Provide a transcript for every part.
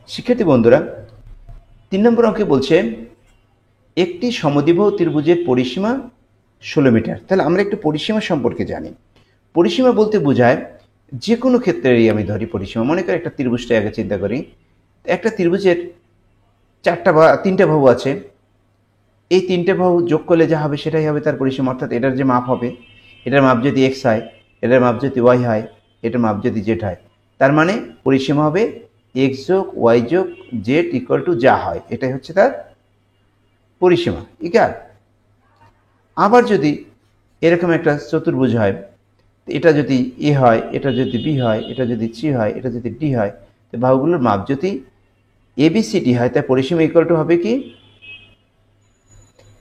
শিক্ষার্থী বন্ধুরা ৩ নম্বর অঙ্কে বলছে একটি সমদ্বিবাহু ত্রিভুজের পরিসীমা ১৬ মিটার। তাহলে আমরা একটু পরিসীমা সম্পর্কে জানি। পরিসীমা বলতে বোঝায় যে কোনো ক্ষেত্রেই আমি ধরি পরিসীমা। মনে করি একটা ত্রিভুজটা আগে চিন্তা করি। একটা ত্রিভুজের ৪টা বা ৩টা বাহু আছে। এই ৩টে বাহু যোগ করলে যা হবে সেটাই হবে তার পরিসীমা, অর্থাৎ এটার যে মাপ হবে, এটার মাপ যদি এক্স হয়, এটার মাপ যদি ওয়াই হয়, এটার মাপ যদি জেড হয়, তার মানে পরিসীমা হবে এক্স যোগ ওয়াই যোগ জেড ইকুয়াল টু যা হয়, এটাই হচ্ছে তার পরিসীমা। ইকার আবার যদি এরকম একটা চতুর্ভুজ হয়, এটা যদি এ হয়, এটা যদি বি হয়, এটা যদি সি হয়, এটা যদি ডি হয়, তো বাহুগুলোর মাপ যদি এ বি সি ডি হয়, তার পরিসীমা ইকুয়াল টু হবে কি?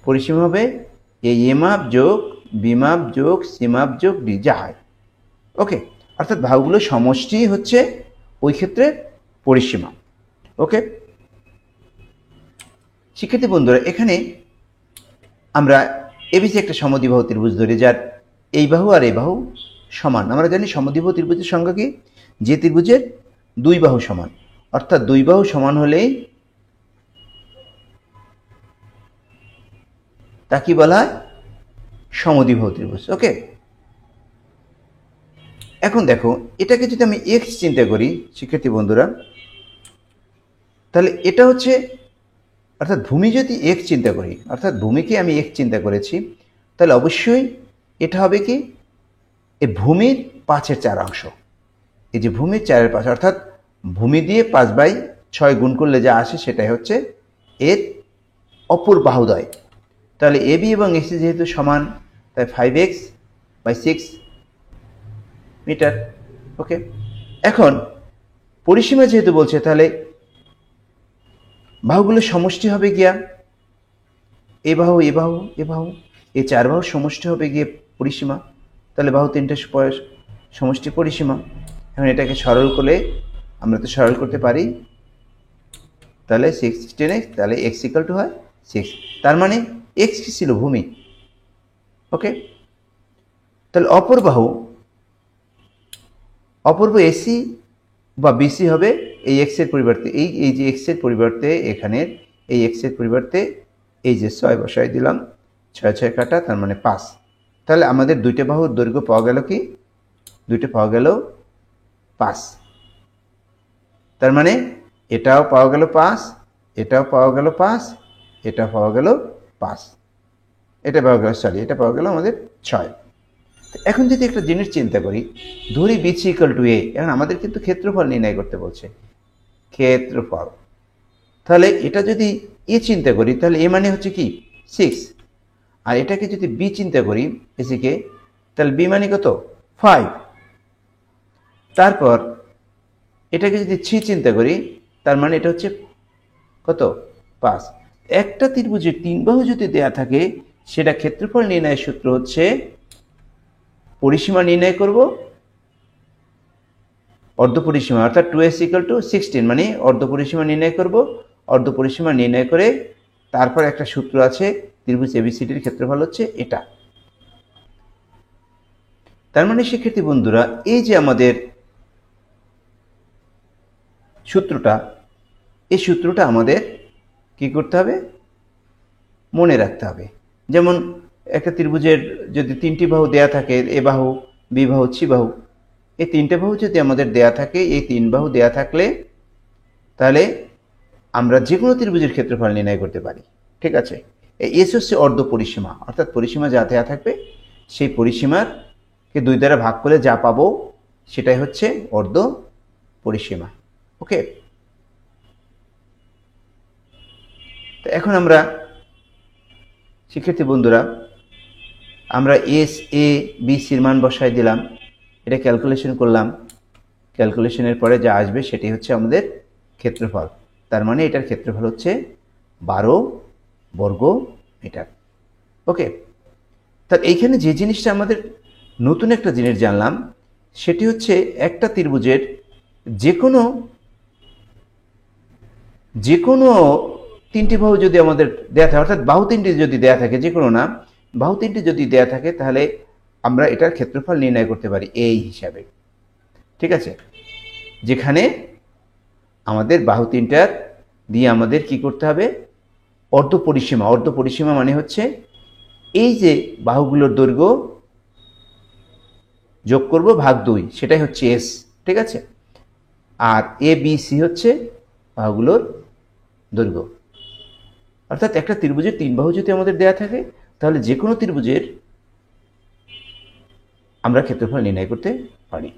পরিসীমা হবে এই এ মাপ যোগ বি মাপ যোগ সি মাপ যোগ ডি যা হয়। ওকে, অর্থাৎ বাহুগুলোর সমষ্টি হচ্ছে ওই ক্ষেত্রে পরিসীমা। ওকে শিক্ষার্থী বন্ধুরা, এখানে আমরা এবিসি একটা সমদ্বিবাহু ত্রিভুজ ধরি যার এই বাহু আর এই বাহু সমান। আমরা জানি সমদ্বিবাহু ত্রিভুজের সংজ্ঞা কি? যে ত্রিভুজের দুই বাহু সমান, অর্থাৎ দুই বাহু সমান হলেই তা কি বলা হয়? সমদ্বিবাহু ত্রিভুজ। ওকে, এখন দেখো এটাকে যদি আমি এক্স চিন্তা করি শিক্ষার্থী বন্ধুরা, তাহলে এটা হচ্ছে, অর্থাৎ ভূমি যদি এক্স চিন্তা করি, অর্থাৎ ভূমিকে আমি এক্স চিন্তা করেছি, তাহলে অবশ্যই এটা হবে কি? এই ভূমির 5/4 এই যে ভূমির 4/5, অর্থাৎ ভূমি দিয়ে 5/6 গুণ করলে যা আসে সেটাই হচ্ছে এর অপর বাহুদ্বয়। তাহলে এ বি এবং এসি যেহেতু সমান, তাই 5x/6 মিটার। ওকে, এখন পরিসীমা যেহেতু বলছে, তাহলে বাহুগুলোর সমষ্টি হবে গিয়া এ বাহু এ বাহু এ বাহু, এই 4 বাহুর সমষ্টি হবে গিয়ে পরিসীমা। তাহলে বাহু 3টে সমষ্টি পরিসীমা। এখন এটাকে সরল করলে আমরা তো সরল করতে পারি, তাহলে 16x, তাহলে x ইকুয়াল টু হয় 6। তার মানে x কি ছিল? ভূমি। ওকে, তাহলে অপর বাহু এসি বা বিসি হবে এই x এর পরিবর্তে, এই যে x এর পরিবর্তে এখানের এই x এর পরিবর্তে এই যে 6 বসাই দিলাম, 6 কাটা, তার মানে 5। তাহলে আমাদের দুইটা বাহুর দৈর্ঘ্য পাওয়া গেল কি? দুইটা পাওয়া গেল 5। তার মানে এটাও পাওয়া গেল 5, এটাও পাওয়া গেল 5, এটাও পাওয়া গেল 5, এটা পাওয়া গেল, সরি, এটা পাওয়া গেল আমাদের 6। এখন যদি একটা জিনিস চিন্তা করি, ধরি বিসি ইকুয়াল টু এ, এখন আমাদের কিন্তু ক্ষেত্রফল নির্ণয় করতে বলছে, ক্ষেত্রফল। তাহলে এটা যদি এ চিন্তা করি, তাহলে এ মানে হচ্ছে কি? 6। আর এটাকে যদি বি চিন্তা করি এসিকে, তাহলে বি মানে কত? 5। তারপর এটাকে যদি সি চিন্তা করি, তার মানে এটা হচ্ছে কত? 5। একটা ত্রিভুজের 3 বাহু যদি দেয়া থাকে, সেটা ক্ষেত্রফল নির্ণয়ের সূত্র হচ্ছে পরিসীমা নির্ণয় করব অর্ধ পরিসীমা, অর্থাৎ 2s = 16, মানে অর্ধ পরিসীমা নির্ণয় করব। অর্ধ পরিসীমা নির্ণয় করে তারপর একটা সূত্র আছে, ত্রিভুজ এবিসিডির ক্ষেত্রফল হচ্ছে এটা। তার মানে শিক্ষার্থী বন্ধুরা, এই যে আমাদের সূত্রটা, এই সূত্রটা আমাদের কি করতে হবে? মনে রাখতে হবে। যেমন একটা ত্রিভুজের যদি 3টি বাহু দেয়া থাকে, এ বাহু বি বাহু সি বাহু, এই 3টে বাহু যদি আমাদের দেয়া থাকে, এই 3 বাহু দেয়া থাকলে তাহলে আমরা যে কোনো ত্রিভুজের ক্ষেত্রফল নির্ণয় করতে পারি। ঠিক আছে, এই এস হচ্ছে অর্ধ পরিসীমা, অর্থাৎ পরিসীমা যা দেয়া থাকবে সেই পরিসীমাকে 2 দ্বারা ভাগ করে যা পাবো সেটাই হচ্ছে অর্ধ পরিসীমা। ওকে, তো এখন আমরা শিক্ষার্থী বন্ধুরা, আমরা এস এ বি সির মান বসাই দিলাম, এটা ক্যালকুলেশন করলাম, ক্যালকুলেশনের পরে যা আসবে সেটি হচ্ছে আমাদের ক্ষেত্রফল। তার মানে এটার ক্ষেত্রফল হচ্ছে 12 বর্গ মিটার। ওকে, তার এইখানে যে জিনিসটা আমাদের নতুন একটা জিনিস জানলাম, সেটি হচ্ছে একটা ত্রিভুজের যে কোনো 3টি বাহু যদি আমাদের দেয়া থাকে, অর্থাৎ বাহু 3টি যদি দেয়া থাকে, যে কোনো না, বাহু 3টি যদি দেয়া থাকে, তাহলে আমরা এটার ক্ষেত্রফল নির্ণয় করতে পারি এই হিসাবে। ঠিক আছে, যেখানে আমাদের বাহু তিনটার দিয়ে আমাদের কি করতে হবে, অর্ধপরিসীমা। অর্ধপরিসীমা মানে হচ্ছে এই যে বাহুগুলোর দৈর্ঘ্য যোগ করব ভাগ 2, সেটাই হচ্ছে এস, ঠিক আছে। আর এ বি সি হচ্ছে বাহুগুলোর দৈর্ঘ্য। অর্থাৎ একটা ত্রিভুজের 3 বাহু যদি আমাদের দেয়া থাকে, তাহলে যে কোনো ত্রিভুজের আমরা ক্ষেত্রফল নির্ণয় করতে পারি।